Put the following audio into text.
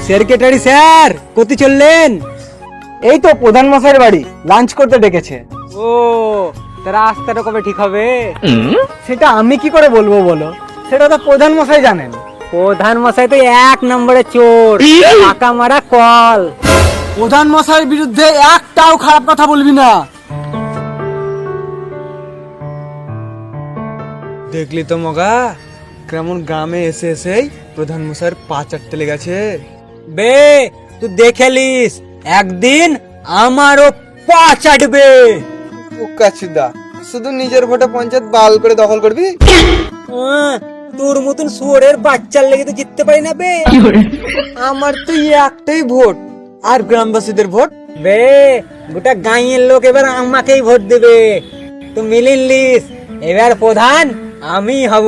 Secretary sir কোথায় চললেন? এই তো প্রধান মশাইয়ের বাড়ি, লাঞ্চ করতে ডেকেছে। ও, তার রাস্তাটা কবে ঠিক হবে? সেটা আমি কি করে বলবো বলো, সেটা তো প্রধান মশাই জানেন। প্রধান মশাই তো 1 নম্বরে চোর, টাকা মারা কল। প্রধান মশাইয়ের বিরুদ্ধে একটাও খারাপ কথা বলবি না। দেখলি তো মগা, কেমন গ্রামে এসে এসেই প্রধান মশাইয়ের পা চাটতে লেগেছে। বে তুই দেখেলিস, একদিন আমারও পা চাটবে। কাছিদা, শুধু নিজের ভোটে পঞ্চায়েত বাল করে দখল করবি? তোর মতন শুয়োরের বাচ্চার লেগে তো জিততে পারি না বে। আমার তো একটাই ভোট, আর গ্রামবাসীদের ভোট। বে গোটা গাঁয়ের লোক এবার আমাকেই ভোট দেবে। তো মিলিন লিস, এবার প্রধান আমি হব।